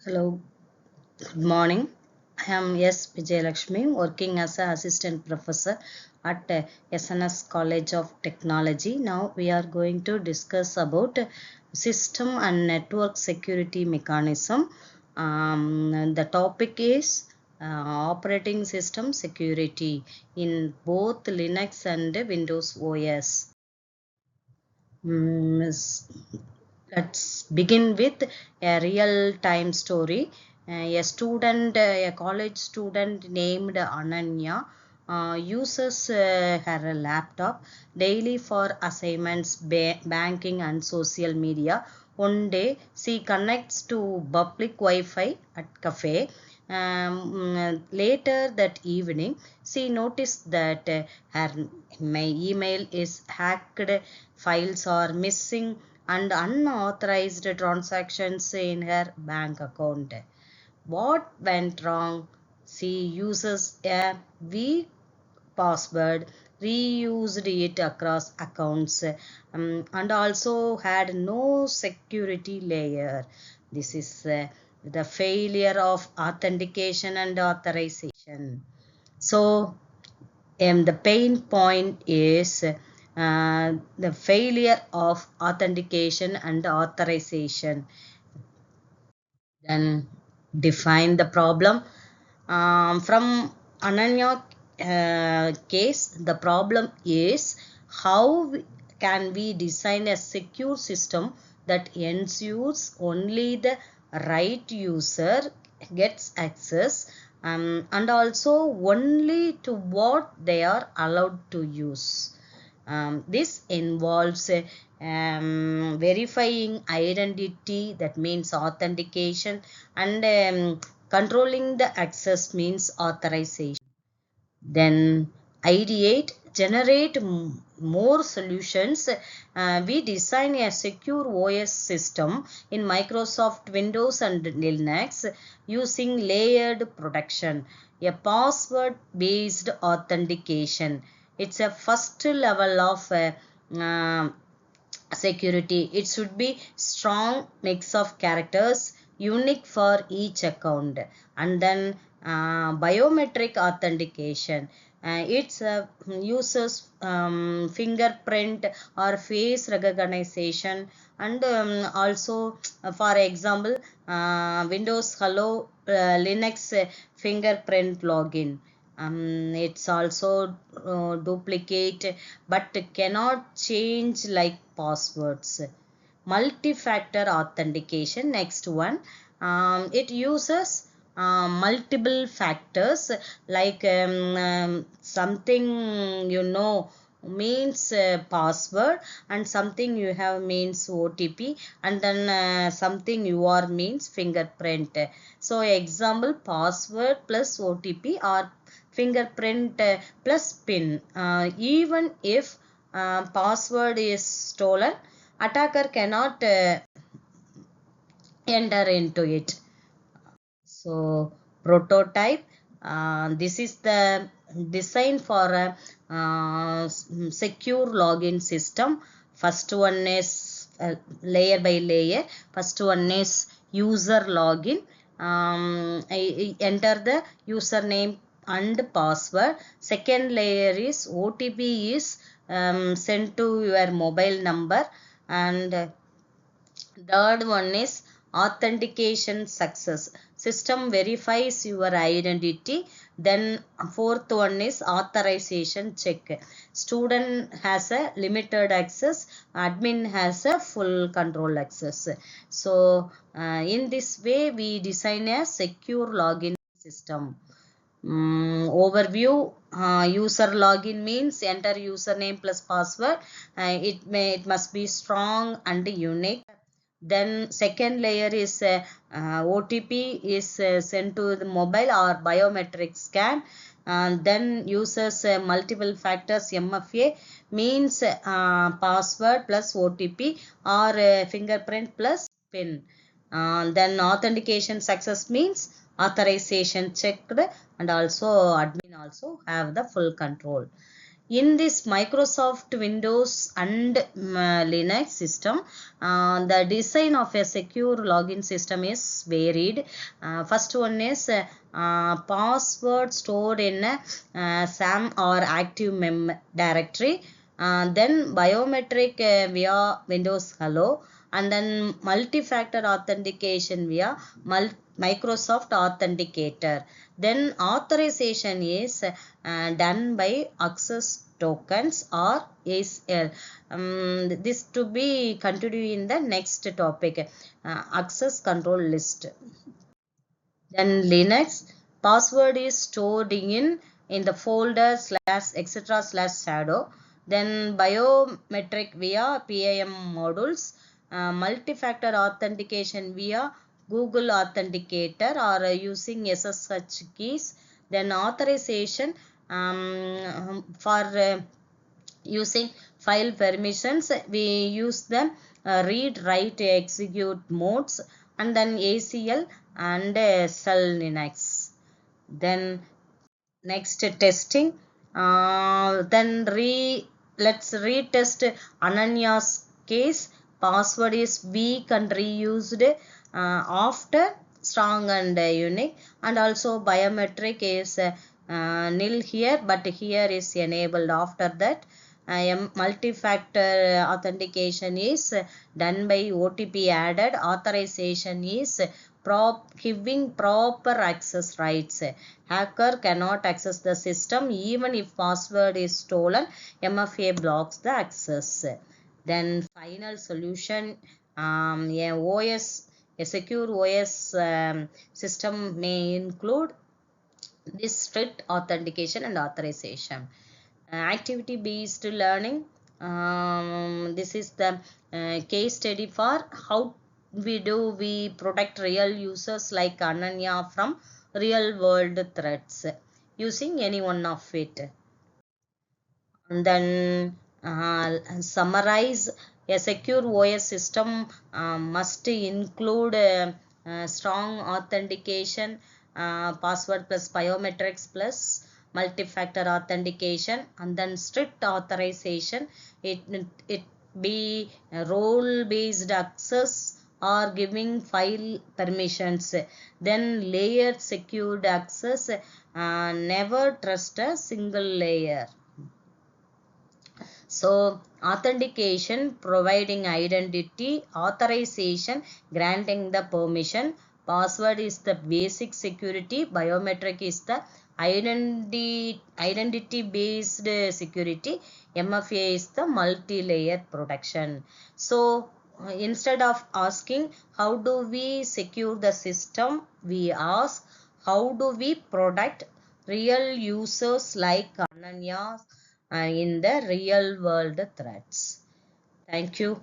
Hello, good morning. I am S. Vijayalakshmi, working as an assistant professor at SNS College of Technology. Now we are going to discuss about system and network security mechanism. The topic is operating system security in both Linux and Windows OS. Let's begin with a real-time story. A college student named Ananya, uses her laptop daily for assignments, banking, and social media. One day, she connects to public Wi-Fi at cafe. Later that evening, she noticed that her email is hacked, files are missing, and unauthorized transactions in her bank account. What went wrong? She uses a weak password, reused it across accounts, and also had no security layer. This is the failure of authentication and authorization. So, the pain point is the failure of authentication and authorization. Then define the problem. From Ananya case, the problem is how can we design a secure system that ensures only the right user gets access, and also only to what they are allowed to use. This involves verifying identity, that means authentication, and controlling the access means authorization. Then ideate, generate more solutions. We design a secure OS system in Microsoft Windows and Linux using layered protection, a password based authentication. It's a first level of uh, security. It should be strong mix of characters, unique for each account. And then biometric authentication. It's uses fingerprint or face recognition, and also for example Windows Hello, Linux fingerprint login. It's also duplicate but cannot change like passwords. Multi-factor authentication, next one. It uses multiple factors, like something means password, and something you have means OTP, and then something you are means fingerprint. So example, password plus OTP or fingerprint plus pin. Even if password is stolen, attacker cannot enter into it. So prototype, this is the design for a secure login system. First one is layer by layer. First one is user login. I enter the username and password. Second layer is OTP is sent to your mobile number, and third one is authentication success. System verifies your identity. Then fourth one is authorization check. Student has a limited access. Admin has a full control access. So in this way we design a secure login system. Overview. User login means enter username plus password. It must be strong and unique. Then second layer is OTP is sent to the mobile or biometric scan. And then uses multiple factors MFA means password plus OTP or fingerprint plus PIN. Then authentication success means authorization checked, and also admin also have the full control. In this Microsoft Windows and Linux system, the design of a secure login system is varied. First one is password stored in a SAM or active mem directory. Then biometric via Windows Hello, and then multi-factor authentication via Microsoft Authenticator. Then authorization is done by access tokens or ACL. This to be continued in the next topic, access control list. Then Linux, password is stored in the folder slash etc slash shadow. Then biometric via PIM modules, multi-factor authentication via Google Authenticator or using SSH keys. Then authorization for using file permissions, we use the read, write, execute modes, and then ACL and shell Linux. Then next testing, let's retest Ananya's case. Password is weak and reused after strong and unique, and also biometric is nil here, but here is enabled. After that, multi-factor authentication is done by OTP added. Authorization is giving proper access rights. Hacker cannot access the system even if password is stolen. MFA blocks the access. Then final solution, a secure OS system may include this strict authentication and authorization. Activity based learning, this is the case study for how we protect real users like Ananya from real world threats using any one of it. And then summarize, a secure OS system must include strong authentication, password plus biometrics plus multi-factor authentication, and then strict authorization. It be role based access or giving file permissions. Then layered secured access, never trust a single layer. So authentication providing identity, authorization granting the permission, password is the basic security, biometric is the identity based security, MFA is the multi-layer protection. So instead of asking how do we secure the system, we ask how do we protect real users like Ananya in the real world threats. Thank you.